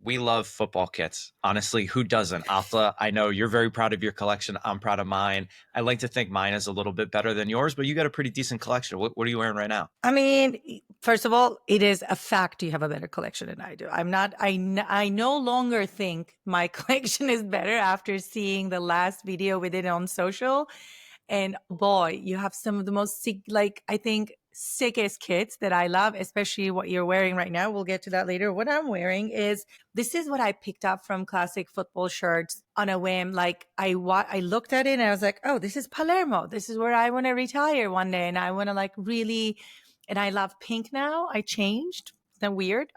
We love football kits. Honestly, who doesn't? Alpha, I know you're very proud of your collection. I'm proud of mine. I like to think mine is a little bit better than yours, but you got a pretty decent collection. What are you wearing right now? I mean, first of all, it is a fact you have a better collection than I do. I no longer think my collection is better after seeing the last video we did on social. And boy, you have some of the most sick, like, I think sickest kits that I love, especially what you're wearing right now. We'll get to that later. What I'm wearing is, this is what I picked up from Classic Football Shirts on a whim. Like I looked at it and I was like, oh, this is Palermo. This is where I want to retire one day. And I want to like really, and I love pink now. I changed. Isn't that weird?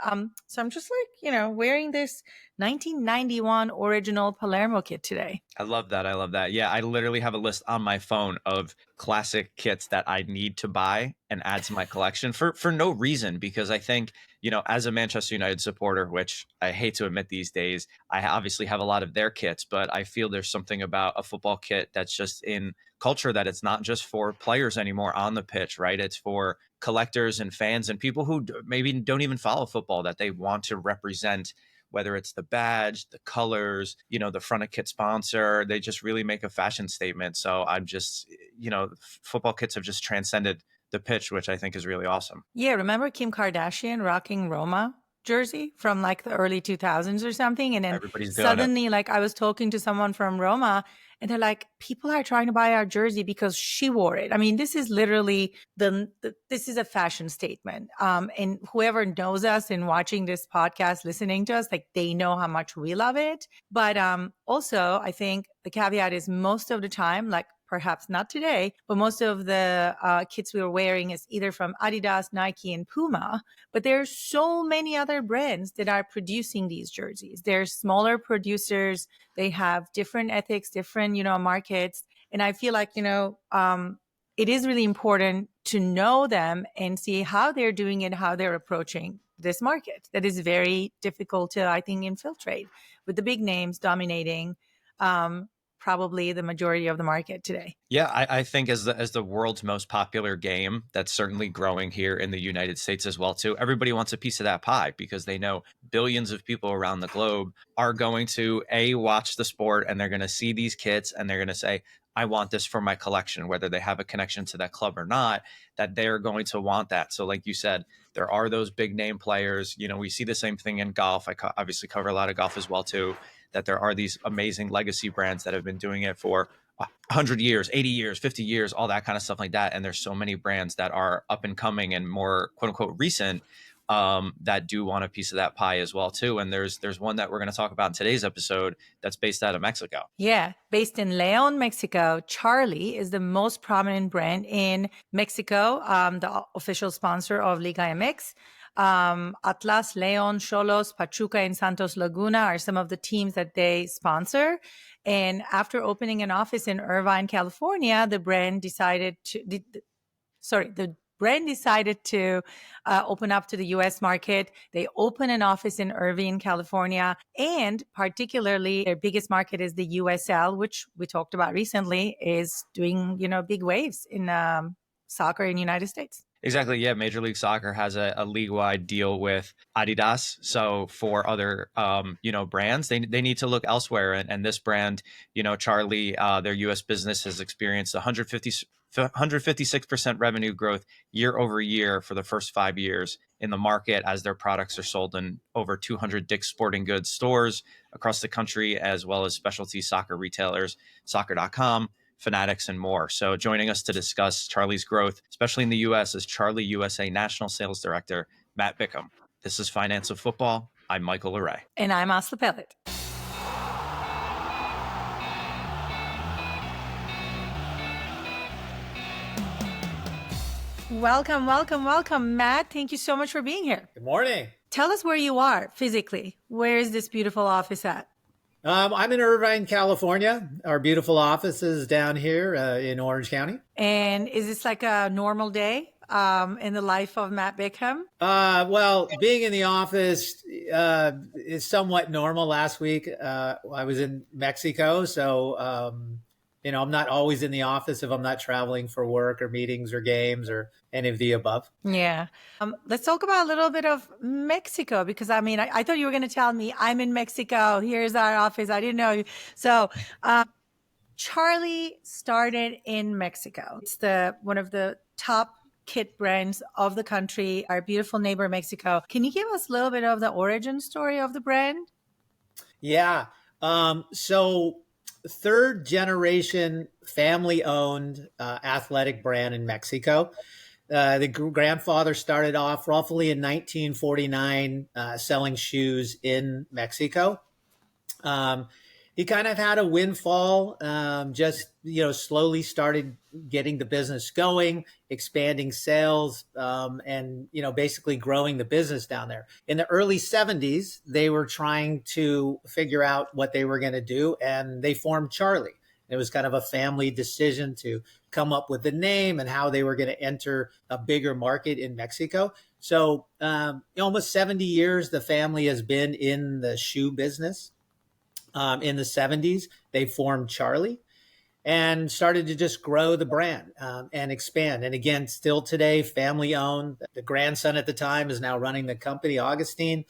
So I'm just like, wearing this 1991 original Palermo kit today. I love that. I love that. Yeah, I literally have a list on my phone of classic kits that I need to buy and add to my collection for no reason, because I think, as a Manchester United supporter, which I hate to admit these days, I obviously have a lot of their kits, but I feel there's something about a football kit that's just in culture, that it's not just for players anymore on the pitch, right? It's for collectors and fans and people who maybe don't even follow football, that they want to represent, whether it's the badge, the colors, the front of kit sponsor. They just really make a fashion statement. So I'm just, football kits have just transcended the pitch, which I think is really awesome. Yeah, remember Kim Kardashian rocking Roma jersey from like the early 2000s or something? And then Everybody's doing suddenly, like, I was talking to someone from Roma and they're like, people are trying to buy our jersey because she wore it. I mean, this is literally this is a fashion statement. And whoever knows us and watching this podcast, listening to us, like, they know how much we love it. But also, I think the caveat is, most of the time, like, perhaps not today, but most of the kits we were wearing is either from Adidas, Nike, and Puma. But there's so many other brands that are producing these jerseys. They're smaller producers. They have different ethics, different, markets. And I feel like, it is really important to know them and see how they're doing it, how they're approaching this market. That is very difficult to, I think, infiltrate, with the big names dominating probably the majority of the market today. Yeah, I think as the world's most popular game, that's certainly growing here in the United States as well too. Everybody wants a piece of that pie because they know billions of people around the globe are going to watch the sport, and they're going to see these kits and they're going to say, I want this for my collection, whether they have a connection to that club or not, that they're going to want that. So like you said, there are those big name players. We see the same thing in golf. I obviously cover a lot of golf as well too, that there are these amazing legacy brands that have been doing it for 100 years, 80 years, 50 years, all that kind of stuff like that. And there's so many brands that are up and coming and more quote unquote recent that do want a piece of that pie as well too. And there's one that we're going to talk about in today's episode that's based out of Mexico. Yeah, based in León, Mexico. Charly is the most prominent brand in Mexico, the official sponsor of Liga MX. Atlas, León, Xolos, Pachuca, and Santos Laguna are some of the teams that they sponsor. And after opening an office in Irvine, California, the brand decided to open up to the U.S. market. They open an office in Irvine, California, and particularly their biggest market is the USL, which we talked about recently, is doing, big waves in soccer in the United States. Exactly. Yeah. Major League Soccer has a league-wide deal with Adidas. So for other, brands, they need to look elsewhere. And this brand, Charly, their U.S. business has experienced 156% revenue growth year over year for the first 5 years in the market, as their products are sold in over 200 Dick's Sporting Goods stores across the country, as well as specialty soccer retailers, soccer.com, Fanatics, and more. So joining us to discuss Charly's growth, especially in the U.S., is Charly USA National Sales Director, Matt Bickham. This is Finance of Football. I'm Michael LoRé. And I'm Asli Pelit. Welcome, Matt. Thank you so much for being here. Good morning. Tell us where you are physically. Where is this beautiful office at? I'm in Irvine, California. Our beautiful office is down here in Orange County. And is this like a normal day in the life of Matt Bickham? Well, being in the office is somewhat normal. Last week, I was in Mexico, so I'm not always in the office if I'm not traveling for work or meetings or games or any of the above. Yeah. Let's talk about a little bit of Mexico, because I mean, I thought you were going to tell me I'm in Mexico. Here's our office. I didn't know you. So, Charly started in Mexico. It's one of the top kit brands of the country, our beautiful neighbor, Mexico. Can you give us a little bit of the origin story of the brand? Yeah. So third generation family owned athletic brand in Mexico. The grandfather started off roughly in 1949 selling shoes in Mexico. He kind of had a windfall, just, slowly started getting the business going, expanding sales, and, basically growing the business down there. In the early 70s, they were trying to figure out what they were going to do, and they formed Charly. It was kind of a family decision to come up with the name and how they were going to enter a bigger market in Mexico. So almost 70 years, the family has been in the shoe business. In the 70s, they formed Charly and started to just grow the brand and expand. And again, still today, family owned. The grandson at the time is now running the company, Augustine.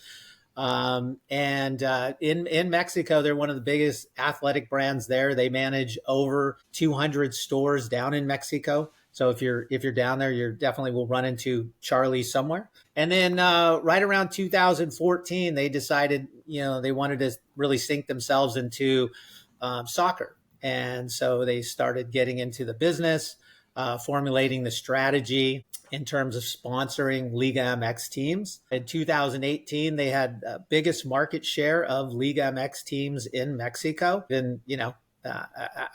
In Mexico, they're one of the biggest athletic brands there. They manage over 200 stores down in Mexico. So if you're down there, you definitely will run into Charly somewhere. And then right around 2014, they decided, they wanted to really sink themselves into soccer. And so they started getting into the business, formulating the strategy in terms of sponsoring Liga MX teams. In 2018, they had the biggest market share of Liga MX teams in Mexico. And,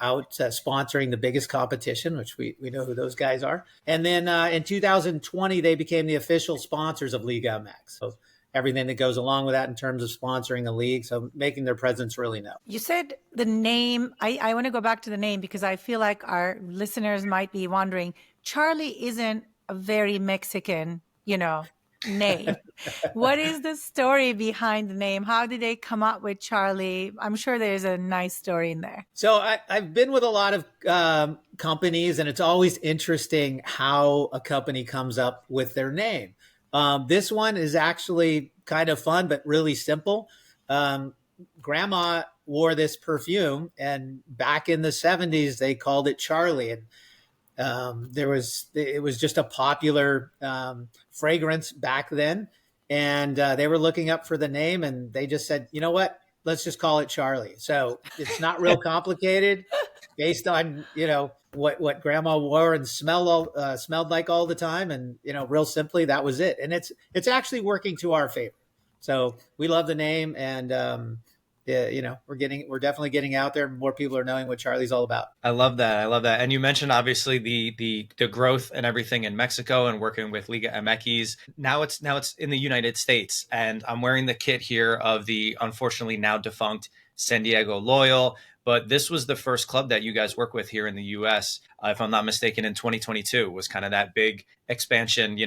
out sponsoring the biggest competition, which we know who those guys are. And then in 2020, they became the official sponsors of Liga MX. So everything that goes along with that in terms of sponsoring the league. So making their presence really known. You said the name. I want to go back to the name because I feel like our listeners might be wondering, Charly isn't a very Mexican, name. What is the story behind the name? How did they come up with Charly? I'm sure there's a nice story in there. So I've been with a lot of companies, and it's always interesting how a company comes up with their name. This one is actually kind of fun, but really simple. Grandma wore this perfume, and back in the 70s, they called it Charly. And it was just a popular fragrance back then. And they were looking up for the name, and they just said, you know what, let's just call it Charly. So it's not real complicated based on, what grandma wore and smelled like all the time. And, real simply, that was it. And it's actually working to our favor. So we love the name, and, we're definitely getting out there. More people are knowing what Charly's all about. I love that. And you mentioned obviously the growth and everything in Mexico and working with Liga MX. Now it's in the United States, and I'm wearing the kit here of the unfortunately now defunct San Diego Loyal. But this was the first club that you guys work with here in the U.S. If I'm not mistaken, in 2022 was kind of that big expansion,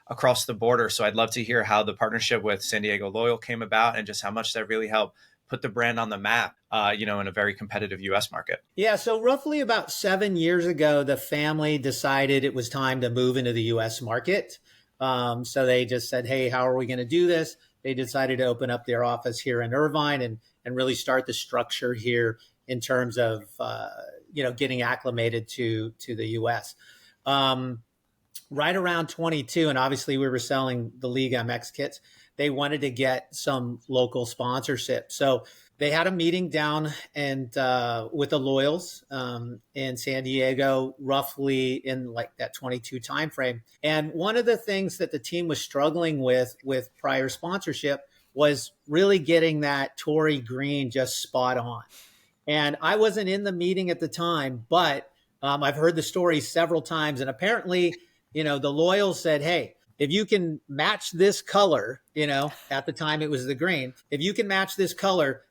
across the border. So I'd love to hear how the partnership with San Diego Loyal came about and just how much that really helped put the brand on the map, in a very competitive U.S. market. Yeah, so roughly about 7 years ago, the family decided it was time to move into the U.S. market. So they just said, hey, how are we going to do this? They decided to open up their office here in Irvine and really start the structure here in terms of, getting acclimated to the U.S. Right around 22, and obviously we were selling the Liga MX kits, they wanted to get some local sponsorship. So they had a meeting down and with the Loyals in San Diego, roughly in like that 22 timeframe. And one of the things that the team was struggling with prior sponsorship was really getting that Tory green just spot on. And I wasn't in the meeting at the time, but I've heard the story several times. And apparently, the Loyals said, hey, if you can match this color, at the time it was the green, if you can match this color,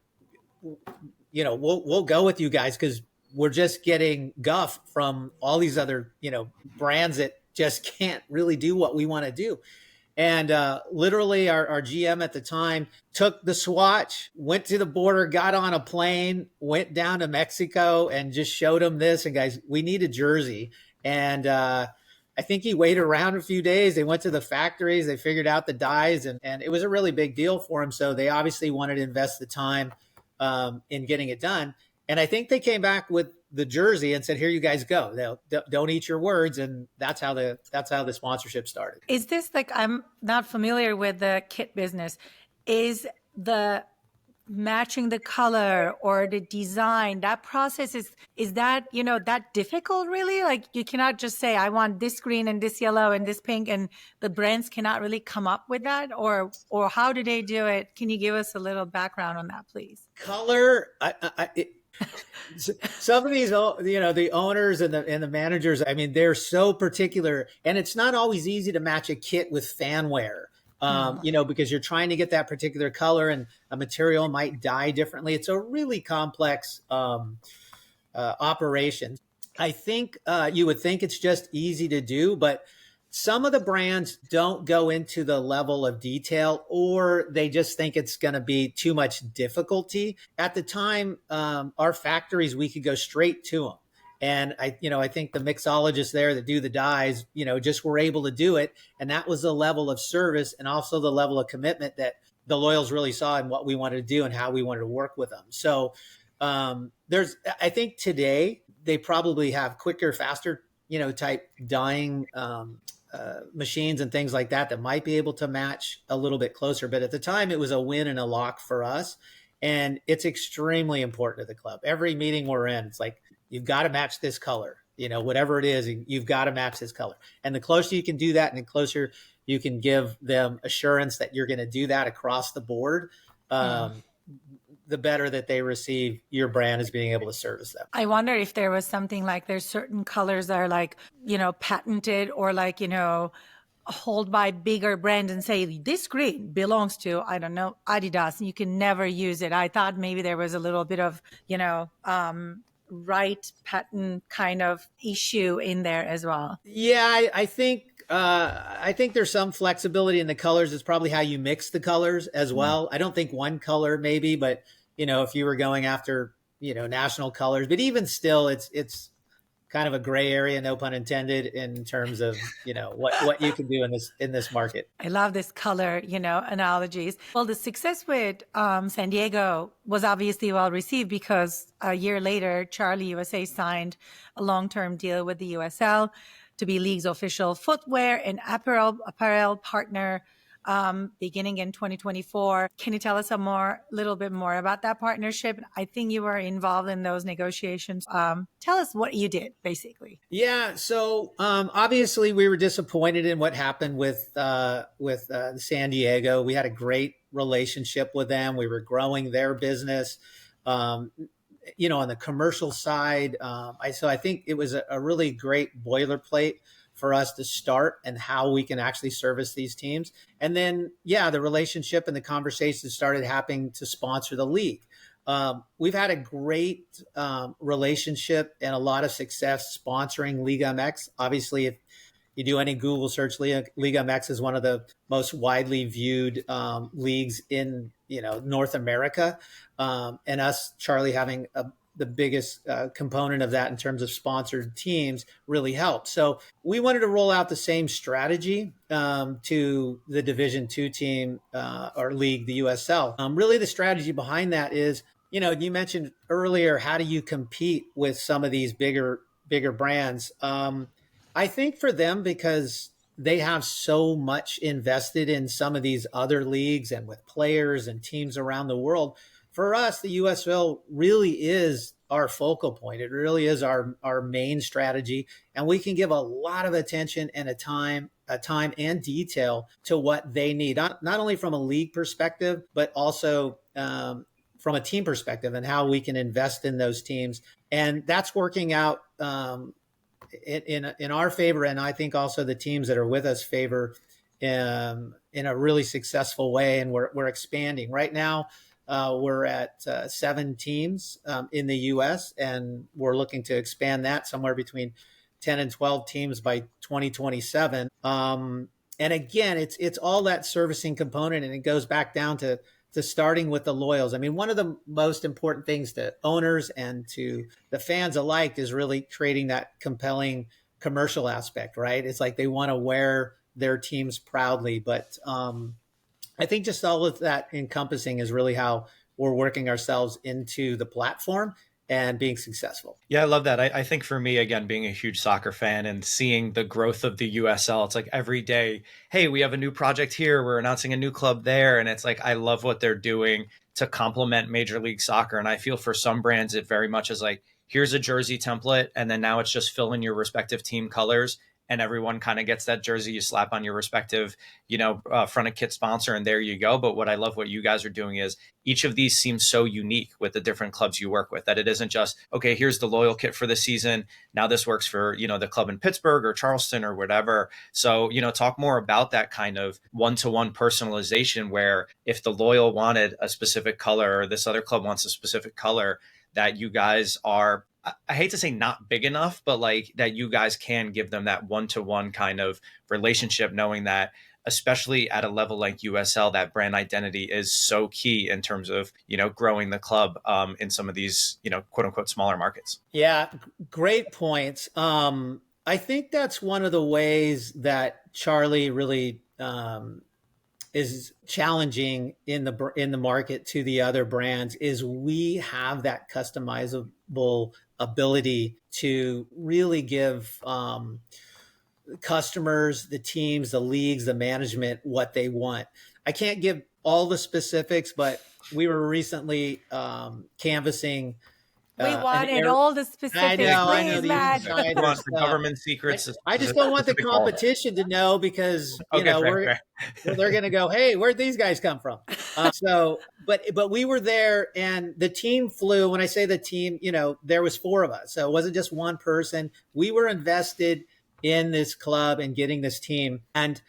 we'll go with you guys, because we're just getting guff from all these other, brands that just can't really do what we want to do. And literally our GM at the time took the swatch, went to the border, got on a plane, went down to Mexico and just showed them this. And guys, we need a jersey. And I think he waited around a few days. They went to the factories, they figured out the dyes, and it was a really big deal for him. So they obviously wanted to invest the time in getting it done. And I think they came back with the jersey and said, "Here you guys go. Don't eat your words." And that's how the sponsorship started. Is this like, I'm not familiar with the kit business. Is the matching the color or the design, that process is that, that difficult really? Like you cannot just say, I want this green and this yellow and this pink, and the brands cannot really come up with that, or how do they do it? Can you give us a little background on that, please? Color, some of these, the owners and the managers, I mean, they're so particular, and it's not always easy to match a kit with fan wear. Because you're trying to get that particular color and a material might dye differently. It's a really complex operation. I think you would think it's just easy to do, but some of the brands don't go into the level of detail, or they just think it's going to be too much difficulty. At the time, our factories, we could go straight to them. And I think the mixologists there that do the dyes, just were able to do it. And that was the level of service and also the level of commitment that the Loyals really saw in what we wanted to do and how we wanted to work with them. So I think today they probably have quicker, faster, type dyeing machines and things like that might be able to match a little bit closer. But at the time, it was a win and a lock for us. And it's extremely important to the club. Every meeting we're in, it's like, you've got to match this color, whatever it is, you've got to match this color. And the closer you can do that, and the closer you can give them assurance that you're going to do that across the board, the better that they receive your brand as being able to service them. I wonder if there was something like there's certain colors that are like, patented, or like, hold by bigger brands and say this green belongs to, I don't know, Adidas, and you can never use it. I thought maybe there was a little bit of, right patent kind of issue in there as well. Yeah, I think there's some flexibility in the colors. It's probably how you mix the colors as well. I don't think one color maybe, but if you were going after national colors, but even still, it's kind of a gray area, no pun intended, in terms of what you can do in this market. I love this color analogies. Well, the success with San Diego was obviously well received, because a year later, Charly USA signed a long-term deal with the USL to be league's official footwear and apparel partner beginning in 2024. Can you tell us a little bit more about that partnership? I think you were involved in those negotiations. Tell us what you did, basically. Yeah. So obviously we were disappointed in what happened with San Diego. We had a great relationship with them. We were growing their business. On the commercial side, I think it was a really great boilerplate for us to start and how we can actually service these teams. And then, the relationship and the conversation started happening to sponsor the league. We've had a great relationship and a lot of success sponsoring Liga MX. Obviously, if you do any Google search, Liga MX is one of the most widely viewed leagues in North America. And us, Charly, having the biggest component of that in terms of sponsored teams really helped. So we wanted to roll out the same strategy to the Division II team or league, the USL. Really, the strategy behind that is, you mentioned earlier, how do you compete with some of these bigger brands? I think for them, because they have so much invested in some of these other leagues and with players and teams around the world, for us, the USL really is our focal point. It really is our main strategy. And we can give a lot of attention and a time and detail to what they need, not only from a league perspective, but also from a team perspective, and how we can invest in those teams. And that's working out in our favor. And I think also the teams that are with us favor in a really successful way. And we're expanding right now. We're at 7 teams in the U.S., and we're looking to expand that somewhere between 10 and 12 teams by 2027. And again, it's all that servicing component, and it goes back down to starting with the loyals. I mean, one of the most important things to owners and to the fans alike is really creating that compelling commercial aspect, right? It's like they want to wear their teams proudly. But I think just all of that encompassing is really how we're working ourselves into the platform and being successful. Yeah, I love that. I think for me, again, being a huge soccer fan and seeing the growth of the USL, it's like every day, hey, we have a new project here. We're announcing a new club there. And it's like, I love what they're doing to complement Major League Soccer. And I feel for some brands, it very much is like, here's a jersey template. And then now it's just fill in your respective team colors. And everyone kind of gets that jersey. You slap on your respective, front of kit sponsor, and there you go. But what I love what you guys are doing is each of these seems so unique with the different clubs you work with, that it isn't just, okay, here's the loyal kit for the season. Now this works for, the club in Pittsburgh or Charleston or whatever. So, talk more about that kind of one-to-one personalization, where if the loyal wanted a specific color or this other club wants a specific color, that you guys are, I hate to say not big enough, but like that you guys can give them that one-to-one kind of relationship, knowing that especially at a level like USL, that brand identity is so key in terms of, growing the club in some of these, quote unquote, smaller markets. Yeah, great points. I think that's one of the ways that Charly really is challenging in the market to the other brands, is we have that customizable ability to really give customers, the teams, the leagues, the management what they want. I can't give all the specifics, but we were recently canvassing. We wanted all the specifics. I know please, the Matt. The government secrets. I just don't want the competition to know, because they're going to go, hey, where'd these guys come from? But we were there, and the team flew. When I say the team, there was 4 of us, so it wasn't just one person. We were invested in this club and getting this team. And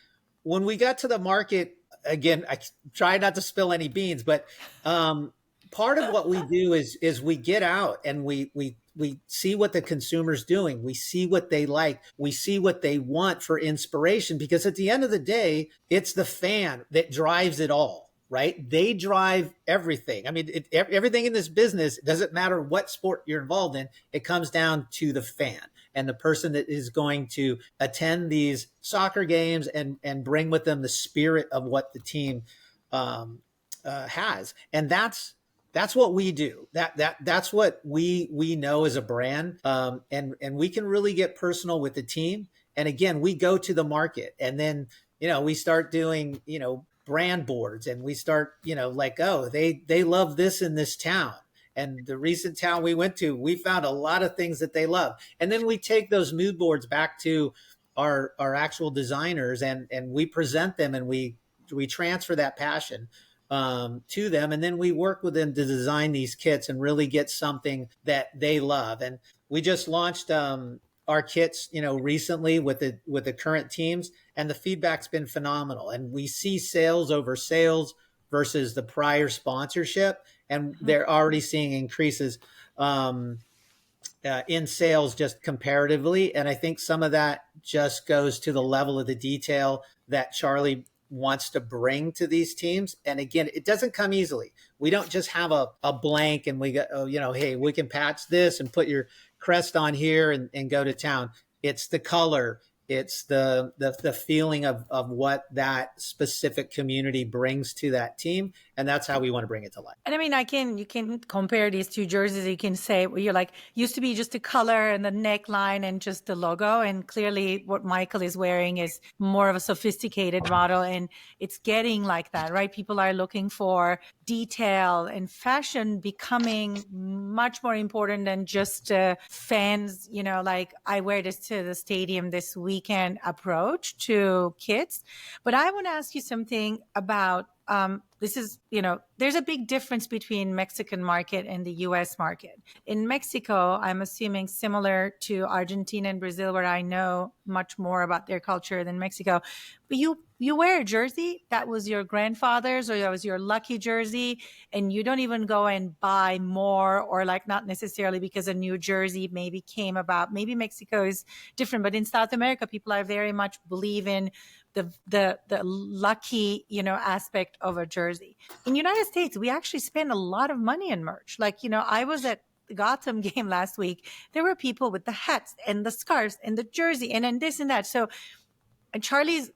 when we got to the market, again, I try not to spill any beans, but part of what we do is we get out and we see what the consumer's doing. We see what they like. We see what they want for inspiration, because at the end of the day, it's the fan that drives it all, right? They drive everything. I mean, everything in this business, it doesn't matter what sport you're involved in, it comes down to the fan and the person that is going to attend these soccer games and bring with them the spirit of what the team has. And that's what we do. That's what we know as a brand. And we can really get personal with the team. And again, we go to the market, and then, we start doing, brand boards, and we start, they love this in this town. And the recent town we went to, we found a lot of things that they love. And then we take those mood boards back to our actual designers, and we present them, and we transfer that passion to them. And then we work with them to design these kits and really get something that they love. And we just launched our kits, recently with the current teams, and the feedback's been phenomenal. And we see sales over sales versus the prior sponsorship. And they're already seeing increases in sales just comparatively. And I think some of that just goes to the level of the detail that Charly wants to bring to these teams. And again, it doesn't come easily. We don't just have a blank and we go, hey, we can patch this and put your crest on here and go to town. It's the color. It's the feeling of what that specific community brings to that team. And that's how we want to bring it to life. And I mean, you can compare these 2 jerseys. You can say, well, you're like, used to be just a color and the neckline and just the logo. And clearly what Michael is wearing is more of a sophisticated model. And it's getting like that, right? People are looking for detail and fashion becoming much more important than just fans, like I wear this to the stadium this weekend approach to kids. But I want to ask you something about this is, there's a big difference between Mexican market and the US market. In Mexico, I'm assuming similar to Argentina and Brazil, where I know much more about their culture than Mexico. But you wear a jersey that was your grandfather's, or that was your lucky jersey, and you don't even go and buy more, or like not necessarily because a new jersey maybe came about. Maybe Mexico is different, but in South America, people are very much believe in the lucky, aspect of a jersey. In the United States, we actually spend a lot of money in merch. Like, I was at the Gotham game last week. There were people with the hats and the scarves and the jersey and then this and that. So Charly's,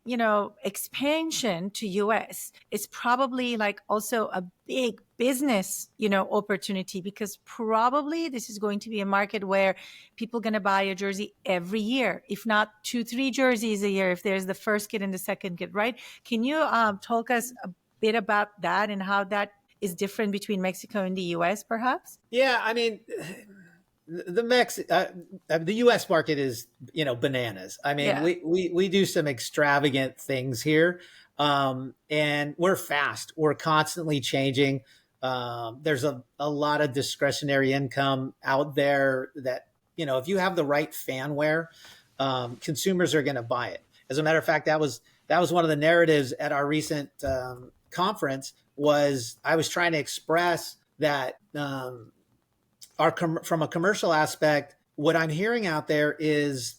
expansion to US is probably like also a big business, opportunity, because probably this is going to be a market where people are going to buy a jersey every year, if not 2-3 jerseys a year, if there's the first kid and the second kid, right? Can you talk us a bit about that and how that is different between Mexico and the US, perhaps? Yeah, I mean, the U.S. market is, bananas. I mean, Yeah. we do some extravagant things here, and we're fast. We're constantly changing. There's a lot of discretionary income out there that, if you have the right fanware, consumers are going to buy it. As a matter of fact, that was one of the narratives at our recent conference. Was I was trying to express that. From a commercial aspect, what I'm hearing out there is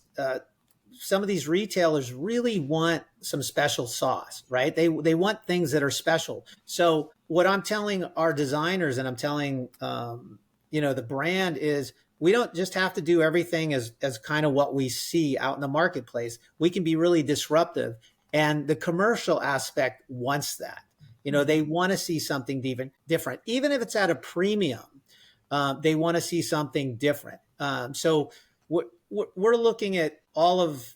some of these retailers really want some special sauce, right? They want things that are special. So what I'm telling our designers, and I'm telling the brand, is we don't just have to do everything as kind of what we see out in the marketplace. We can be really disruptive, and the commercial aspect wants that. They want to see something different, even if it's at a premium. They want to see something different. So we're looking at all of,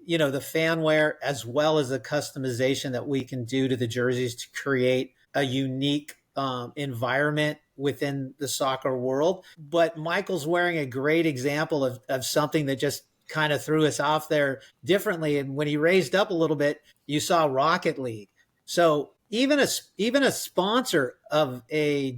the fanware as well as the customization that we can do to the jerseys to create a unique environment within the soccer world. But Michael's wearing a great example of something that just kind of threw us off there differently. And when he raised up a little bit, you saw Rocket League. So even a sponsor of a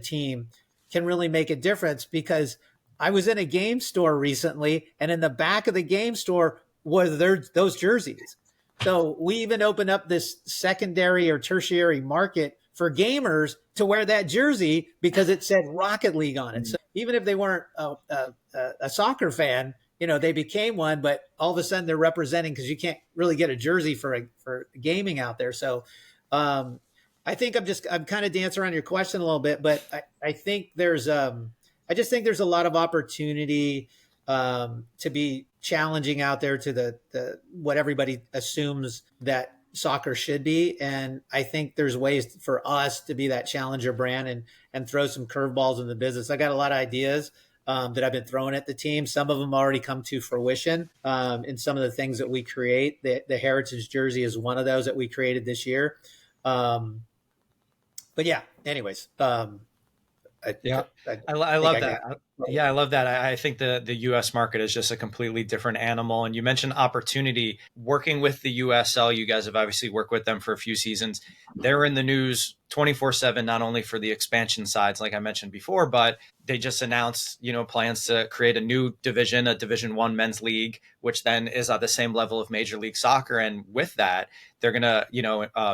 team can really make a difference, because I was in a game store recently, and in the back of the game store were those jerseys. So we even opened up this secondary or tertiary market for gamers to wear that jersey because it said Rocket League on it. So even if they weren't a soccer fan, they became one, but all of a sudden they're representing, because you can't really get a jersey for gaming out there. So I think I'm kind of dancing around your question a little bit, but I think I just think there's a lot of opportunity to be challenging out there to the what everybody assumes that soccer should be. And I think there's ways for us to be that challenger brand and throw some curveballs in the business. I got a lot of ideas that I've been throwing at the team. Some of them already come to fruition in some of the things that we create. The Heritage jersey is one of those that we created this year. But yeah, anyways, I love that. Yeah, I love that. I think the U.S. market is just a completely different animal. And you mentioned opportunity. Working with the USL, you guys have obviously worked with them for a few seasons. They're in the news 24/7, not only for the expansion sides, like I mentioned before, but they just announced, plans to create a new division, a Division I men's league, which then is at the same level of Major League Soccer. And with that, they're going to,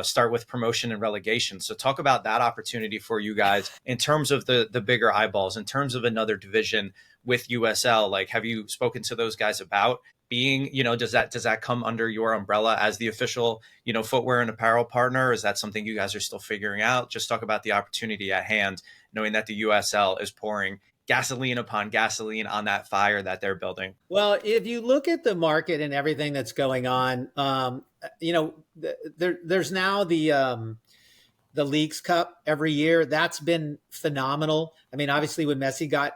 start with promotion and relegation. So talk about that opportunity for you guys in terms of the bigger eyeballs, in terms of another division with USL. Like, have you spoken to those guys about being, does that come under your umbrella as the official, footwear and apparel partner? Or is that something you guys are still figuring out? Just talk about the opportunity at hand, knowing that the USL is pouring gasoline upon gasoline on that fire that they're building. Well, if you look at the market and everything that's going on, there's now the Leagues Cup every year. That's been phenomenal. I mean, obviously when Messi got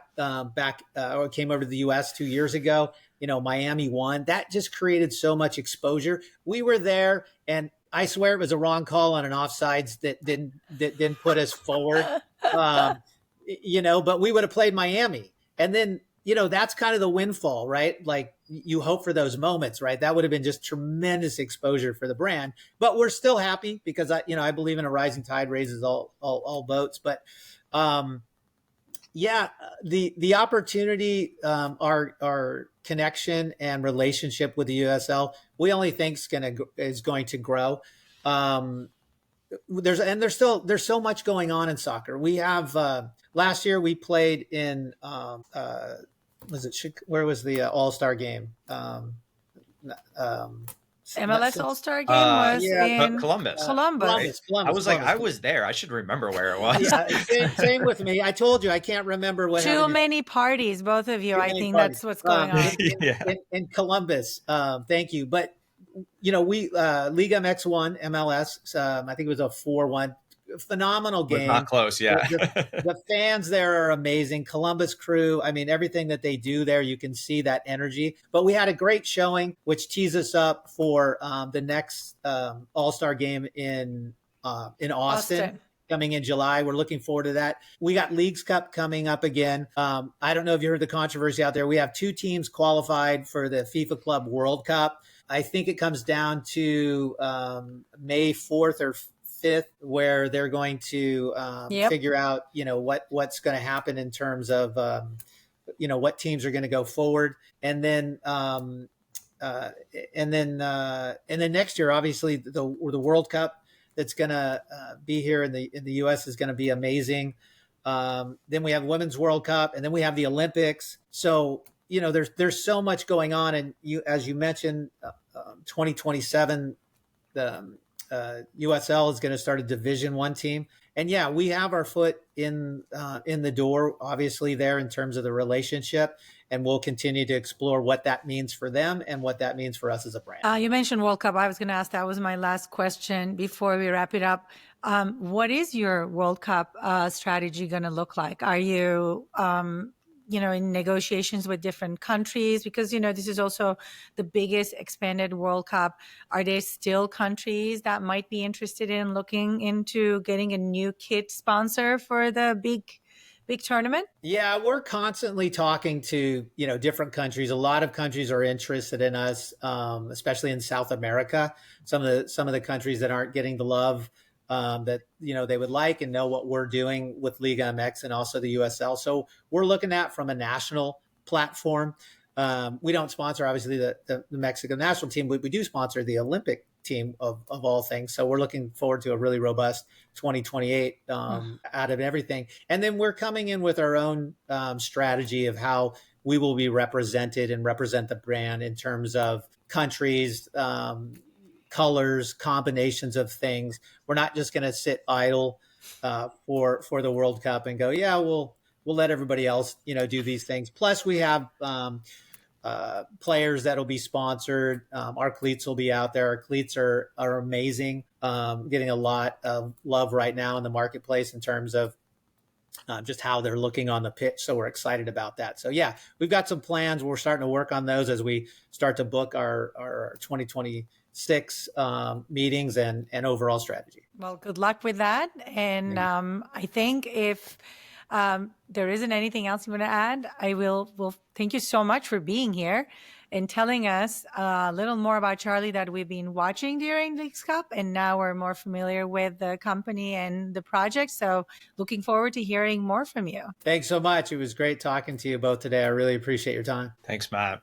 back or came over to the US 2 years ago, Miami won. That just created so much exposure. We were there, and I swear it was a wrong call on an offsides that didn't put us forward. But we would have played Miami. And then, that's kind of the windfall, right? Like, you hope for those moments, right? That would have been just tremendous exposure for the brand. But we're still happy because I believe in a rising tide raises all boats. But the opportunity, our connection and relationship with the USL, we only think is going to grow. There's so much going on in soccer. We have last year we played in where was the All-Star game? MLS All-Star game was yeah, in Columbus. Columbus. I was like, I was there. I should remember where it was. Yeah, same with me. I told you I can't remember what Too happened. many parties, both of you. Too I many think parties. that's what's going on. Yeah. In Columbus. Thank you. But we Liga MX won MLS. I think it was a 4-1. Phenomenal game. Not close, yeah. The fans there are amazing. Columbus Crew, I mean, everything that they do there, you can see that energy. But we had a great showing, which tees us up for the next All-Star game in Austin. Coming in July. We're looking forward to that. We got Leagues Cup coming up again. I don't know if you heard the controversy out there. We have 2 teams qualified for the FIFA Club World Cup. I think it comes down to May 4th or 5th, where they're going to figure out, what's going to happen in terms of, what teams are going to go forward. And then next year, obviously the World Cup that's going to be here in the U.S. is going to be amazing. Then we have Women's World Cup, and then we have the Olympics. So, there's so much going on. And as you mentioned, 2027, the USL is going to start a Division I team. And yeah, we have our foot in the door, obviously, there in terms of the relationship. And we'll continue to explore what that means for them and what that means for us as a brand. You mentioned World Cup. I was going to ask, that was my last question before we wrap it up. What is your World Cup strategy going to look like? Are you, in negotiations with different countries? Because, this is also the biggest expanded World Cup. Are there still countries that might be interested in looking into getting a new kit sponsor for the big tournament? Yeah, we're constantly talking to, different countries. A lot of countries are interested in us, especially in South America. Some of the countries that aren't getting the love that, they would like and know what we're doing with Liga MX and also the USL. So we're looking at from a national platform. We don't sponsor, obviously, the Mexico national team, but we do sponsor the Olympic team of all things. So we're looking forward to a really robust 2028 out of everything. And then we're coming in with our own strategy of how we will be represented and represent the brand in terms of countries, colors, combinations of things. We're not just going to sit idle for the World Cup and go, yeah, we'll let everybody else, do these things. Plus we have players that'll be sponsored. Our cleats will be out there. Our cleats are amazing, getting a lot of love right now in the marketplace in terms of just how they're looking on the pitch. So we're excited about that. So yeah, we've got some plans. We're starting to work on those as we start to book our 2026 meetings and overall strategy. Well, good luck with that. And I think if there isn't anything else you want to add, I will thank you so much for being here and telling us a little more about Charly that we've been watching during Leagues Cup. And now we're more familiar with the company and the project. So looking forward to hearing more from you. Thanks so much. It was great talking to you both today. I really appreciate your time. Thanks, Matt.